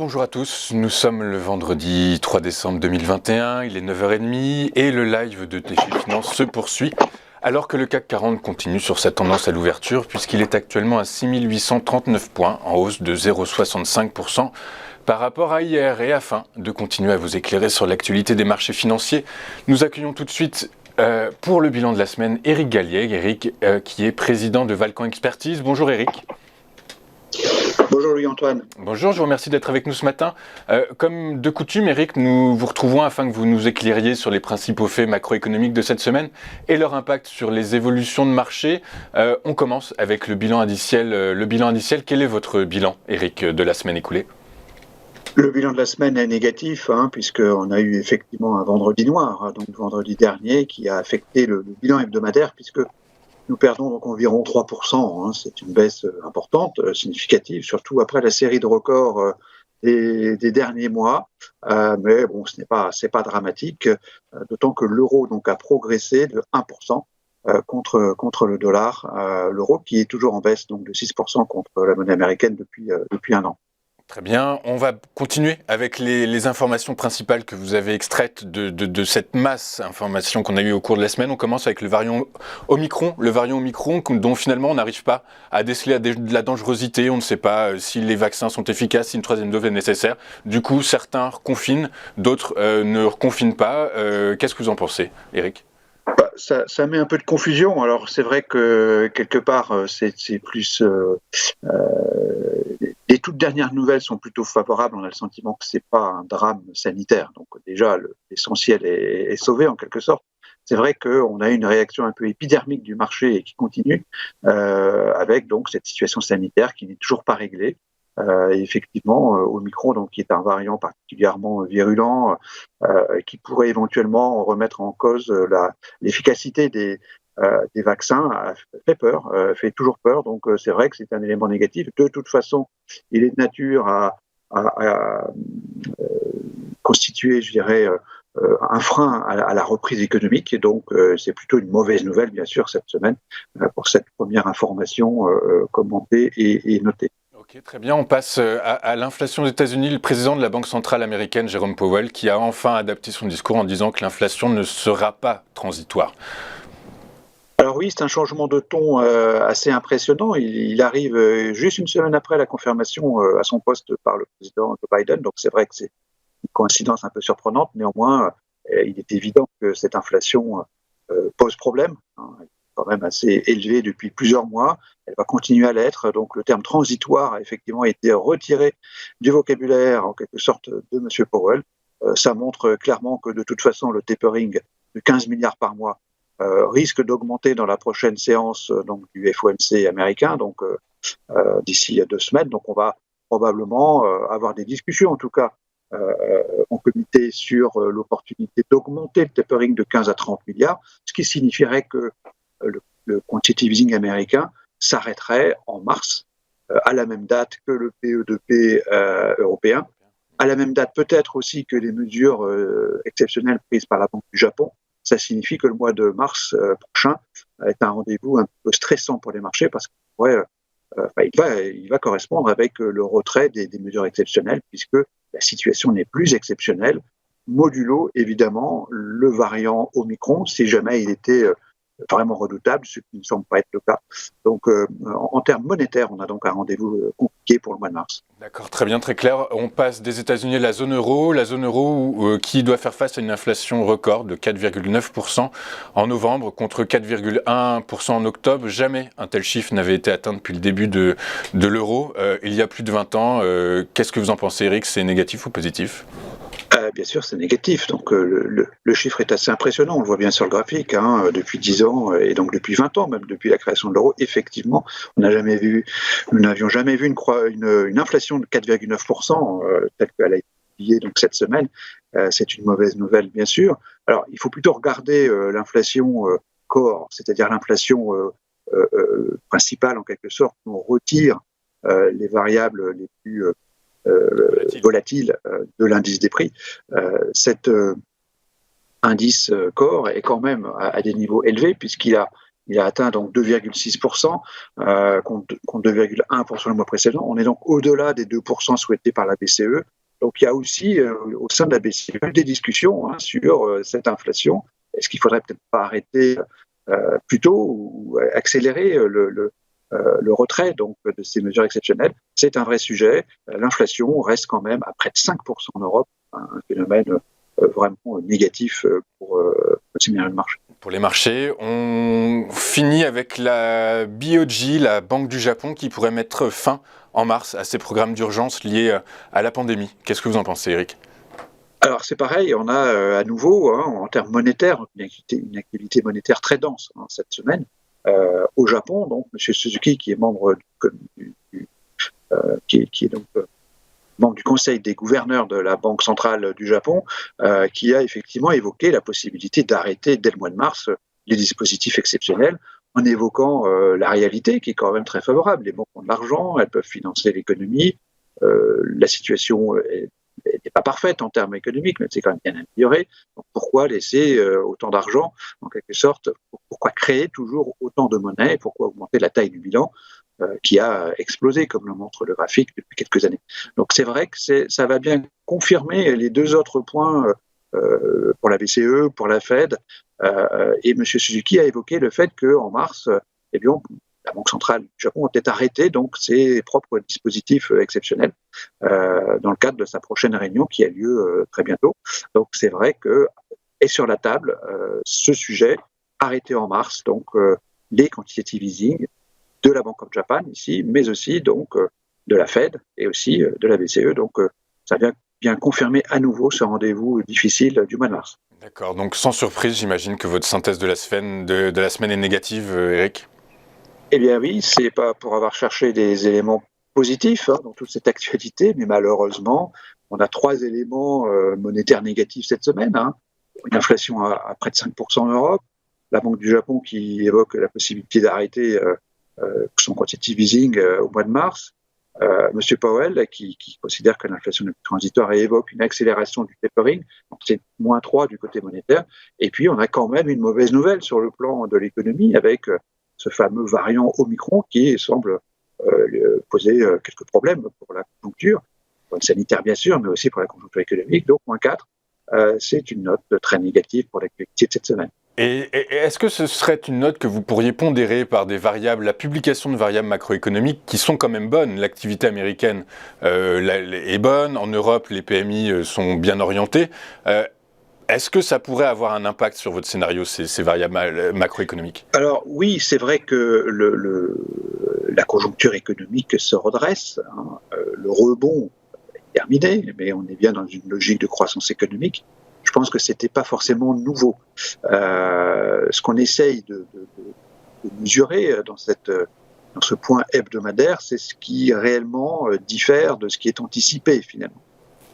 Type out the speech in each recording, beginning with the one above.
Bonjour à tous, nous sommes le vendredi 3 décembre 2021, il est 9h30 et le live de Défi Finance se poursuit alors que le CAC 40 continue sur sa tendance à l'ouverture puisqu'il est actuellement à 6839 points en hausse de 0,65% par rapport à hier. Et afin de continuer à vous éclairer sur l'actualité des marchés financiers, nous accueillons tout de suite pour le bilan de la semaine Eric Galliègue, qui est président de Valcan Expertise. Bonjour Eric. Bonjour Louis-Antoine. Bonjour, je vous remercie d'être avec nous ce matin. Comme de coutume, Eric, nous vous retrouvons afin que vous nous éclairiez sur les principaux faits macroéconomiques de cette semaine et leur impact sur les évolutions de marché. On commence avec le bilan indiciel. Quel est votre bilan, Eric, de la semaine écoulée ? Le bilan de la semaine est négatif, puisqu'on a eu effectivement un vendredi noir, donc vendredi dernier, qui a affecté le bilan hebdomadaire, puisque nous perdons donc environ 3%. C'est une baisse importante, significative, surtout après la série de records des derniers mois. Mais bon, c'est pas dramatique, d'autant que l'euro donc a progressé de 1% contre le dollar. L'euro qui est toujours en baisse donc de 6% contre la monnaie américaine depuis un an. Très bien, on va continuer avec les informations principales que vous avez extraites de cette masse d'informations qu'on a eues au cours de la semaine. On commence avec le variant Omicron, dont finalement on n'arrive pas à déceler de la dangerosité. On ne sait pas si les vaccins sont efficaces, si une troisième dose est nécessaire. Du coup, certains reconfinent, d'autres ne reconfinent pas. Qu'est-ce que vous en pensez, Eric ? Ça met un peu de confusion. Alors c'est vrai que quelque part c'est plus les toutes dernières nouvelles sont plutôt favorables. On a le sentiment que c'est pas un drame sanitaire. Donc déjà l'essentiel est sauvé en quelque sorte. C'est vrai qu'on a une réaction un peu épidermique du marché et qui continue avec donc cette situation sanitaire qui n'est toujours pas réglée. Et effectivement, Omicron, donc, qui est un variant particulièrement virulent, qui pourrait éventuellement remettre en cause l'efficacité des vaccins, fait toujours peur. Donc, c'est vrai que c'est un élément négatif. De toute façon, il est de nature à constituer, je dirais, un frein à la reprise économique. Et donc, c'est plutôt une mauvaise nouvelle, bien sûr, cette semaine, pour cette première information commentée et notée. Ok, très bien. On passe à l'inflation aux États-Unis. Le président de la Banque centrale américaine, Jérôme Powell, qui a enfin adapté son discours en disant que l'inflation ne sera pas transitoire. Alors oui, c'est un changement de ton assez impressionnant. Il arrive juste une semaine après la confirmation à son poste par le président Joe Biden. Donc c'est vrai que c'est une coïncidence un peu surprenante. Néanmoins, il est évident que cette inflation pose problème. Elle est quand même assez élevée depuis plusieurs mois. Elle va continuer à l'être. Donc le terme transitoire a effectivement été retiré du vocabulaire en quelque sorte de M. Powell. Ça montre clairement que de toute façon le tapering de 15 milliards par mois risque d'augmenter dans la prochaine séance donc du FOMC américain, donc d'ici 2 semaines. Donc on va probablement avoir des discussions, en tout cas en comité, sur l'opportunité d'augmenter le tapering de 15 à 30 milliards, ce qui signifierait que le quantitative easing américain s'arrêterait en mars, à la même date que le PE2P européen, à la même date peut-être aussi que les mesures exceptionnelles prises par la Banque du Japon. Ça signifie que le mois de mars prochain est un rendez-vous un peu stressant pour les marchés parce qu'il va correspondre avec le retrait des mesures exceptionnelles puisque la situation n'est plus exceptionnelle, modulo évidemment le variant Omicron, si jamais il était vraiment redoutable, ce qui ne semble pas être le cas. Donc en termes monétaires, on a donc un rendez-vous compliqué pour le mois de mars. D'accord, très bien, très clair. On passe des États-Unis à la zone euro qui doit faire face à une inflation record de 4,9% en novembre contre 4,1% en octobre. Jamais un tel chiffre n'avait été atteint depuis le début de l'euro il y a plus de 20 ans. Qu'est-ce que vous en pensez, Eric ? C'est négatif ou positif ? Bien sûr, c'est négatif. Donc, le chiffre est assez impressionnant. On le voit bien sur le graphique. Depuis 10 ans et donc depuis 20 ans, même depuis la création de l'euro, effectivement, nous n'avions jamais vu une inflation de 4,9% telle qu'elle a été publiée donc cette semaine. C'est une mauvaise nouvelle, bien sûr. Alors, il faut plutôt regarder l'inflation core, c'est-à-dire l'inflation principale en quelque sorte. On retire les variables les plus volatile de l'indice des prix. Cet indice core est quand même à des niveaux élevés puisqu'il a atteint donc 2,6% contre 2,1% le mois précédent. On est donc au-delà des 2% souhaités par la BCE. Donc il y a aussi au sein de la BCE des discussions sur cette inflation. Est-ce qu'il faudrait peut-être pas arrêter plus tôt ou accélérer le retrait donc de ces mesures exceptionnelles? C'est un vrai sujet. L'inflation reste quand même à près de 5% en Europe, un phénomène vraiment négatif pour le marché. Pour les marchés, on finit avec la BOJ, la Banque du Japon, qui pourrait mettre fin en mars à ces programmes d'urgence liés à la pandémie. Qu'est-ce que vous en pensez, Eric? Alors c'est pareil, on a à nouveau, en termes monétaires, une activité monétaire très dense cette semaine. Au Japon, donc M. Suzuki, qui est membre qui est donc membre du Conseil des gouverneurs de la Banque centrale du Japon, qui a effectivement évoqué la possibilité d'arrêter dès le mois de mars les dispositifs exceptionnels, en évoquant la réalité qui est quand même très favorable. Les banques ont de l'argent, elles peuvent financer l'économie, la situation n'est pas parfaite en termes économiques, mais c'est quand même bien amélioré. Donc pourquoi laisser autant d'argent, en quelque sorte, pourquoi créer toujours autant de monnaie, pourquoi augmenter la taille du bilan qui a explosé, comme le montre le graphique, depuis quelques années. Donc c'est vrai que ça va bien confirmer les deux autres points pour la BCE, pour la Fed, et M. Suzuki a évoqué le fait qu'en mars, eh bien, la Banque centrale du Japon va peut-être arrêter donc ses propres dispositifs exceptionnels dans le cadre de sa prochaine réunion qui a lieu très bientôt. Donc c'est vrai que est sur la table ce sujet arrêté en mars, donc les quantitative easing de la Bank of Japan ici, mais aussi donc de la Fed et aussi de la BCE. Donc ça vient bien confirmer à nouveau ce rendez-vous difficile du mois de mars. D'accord, donc sans surprise, j'imagine que votre synthèse de la semaine est négative, Eric? Eh bien oui, c'est pas pour avoir cherché des éléments positifs dans toute cette actualité, mais malheureusement, on a 3 éléments monétaires négatifs cette semaine. Une inflation à près de 5% en Europe, la Banque du Japon qui évoque la possibilité d'arrêter son quantitative easing au mois de mars, M. Powell qui considère que l'inflation est transitoire et évoque une accélération du tapering, donc c'est -3 du côté monétaire, et puis on a quand même une mauvaise nouvelle sur le plan de l'économie avec ce fameux variant Omicron qui semble poser quelques problèmes pour la conjoncture, pour le sanitaire bien sûr, mais aussi pour la conjoncture économique, donc -4, c'est une note très négative pour l'actualité de cette semaine. Et est-ce que ce serait une note que vous pourriez pondérer par des variables, la publication de variables macroéconomiques qui sont quand même bonnes? L'activité américaine est bonne, en Europe les PMI sont bien orientés. Est-ce que ça pourrait avoir un impact sur votre scénario, ces variables macroéconomiques? Alors oui, c'est vrai que la conjoncture économique se redresse, le rebond est terminé, mais on est bien dans une logique de croissance économique. Je pense que c'était pas forcément nouveau. Ce qu'on essaye de mesurer dans ce point hebdomadaire, c'est ce qui réellement diffère de ce qui est anticipé finalement.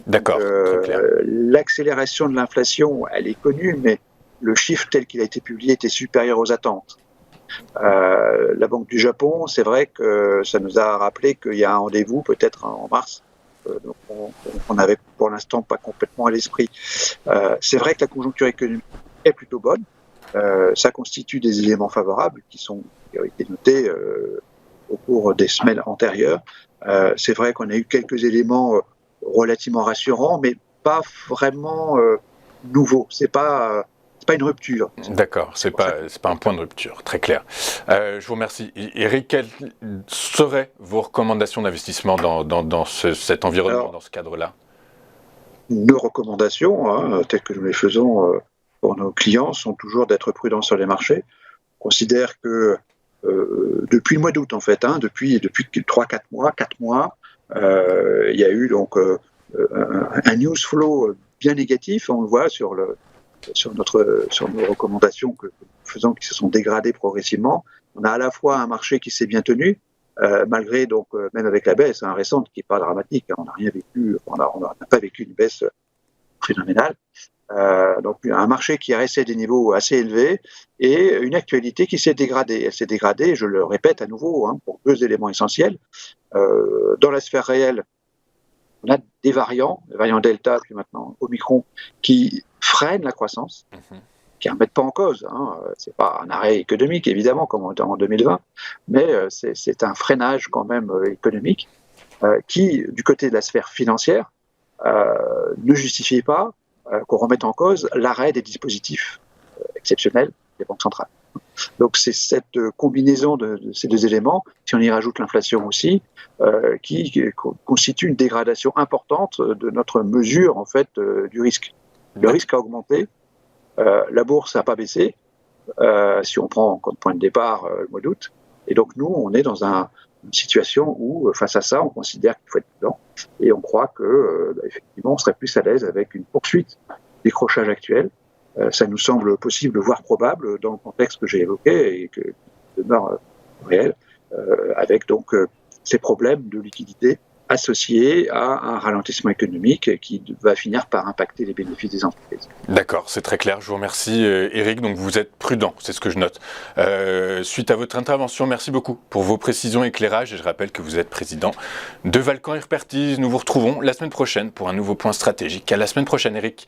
D'accord, très clair. L'accélération de l'inflation, elle est connue, mais le chiffre tel qu'il a été publié était supérieur aux attentes. La Banque du Japon, c'est vrai que ça nous a rappelé qu'il y a un rendez-vous peut-être en mars. Donc on n'avait pour l'instant pas complètement à l'esprit. C'est vrai que la conjoncture économique est plutôt bonne. Ça constitue des éléments favorables qui ont été notés au cours des semaines antérieures. C'est vrai qu'on a eu quelques éléments relativement rassurants, mais pas vraiment nouveaux. C'est pas une rupture. D'accord, c'est pas un point de rupture, très clair. Je vous remercie. Eric, quelles seraient vos recommandations d'investissement dans cet environnement, alors, dans ce cadre-là? Nos recommandations, telles que nous les faisons pour nos clients, sont toujours d'être prudents sur les marchés. On considère que depuis le mois d'août, en fait, depuis 3-4 mois, il y a eu donc un news flow bien négatif. On le voit sur nos recommandations que nous faisons qui se sont dégradées progressivement. On a à la fois un marché qui s'est bien tenu, malgré donc même avec la baisse récente qui n'est pas dramatique. On n'a rien vécu, on n'a pas vécu une baisse phénoménale. Donc un marché qui est resté à des niveaux assez élevés et une actualité qui s'est dégradée. Elle s'est dégradée, je le répète à nouveau, pour 2 éléments essentiels. Dans la sphère réelle, on a des variants Delta, puis maintenant Omicron, qui freinent la croissance, qui ne remettent pas en cause. C'est pas un arrêt économique, évidemment, comme en 2020, mais c'est un freinage quand même économique qui, du côté de la sphère financière, ne justifiait pas qu'on remette en cause l'arrêt des dispositifs exceptionnels des banques centrales. Donc c'est cette combinaison de ces deux éléments, si on y rajoute l'inflation aussi, qui constitue une dégradation importante de notre mesure en fait du risque. Le risque a augmenté, la bourse n'a pas baissé, si on prend comme point de départ le mois d'août. Et donc nous, on est dans une situation où, face à ça, on considère qu'il faut être prudent et on croit que, effectivement, on serait plus à l'aise avec une poursuite du décrochage actuel. Ça nous semble possible, voire probable, dans le contexte que j'ai évoqué et qui demeure réel, avec donc ces problèmes de liquidité associés à un ralentissement économique qui va finir par impacter les bénéfices des entreprises. D'accord, c'est très clair. Je vous remercie, Éric. Donc vous êtes prudent, c'est ce que je note. Suite à votre intervention, merci beaucoup pour vos précisions et éclairages. Et je rappelle que vous êtes président de Valcan Expertise. Nous vous retrouvons la semaine prochaine pour un nouveau point stratégique. À la semaine prochaine, Éric.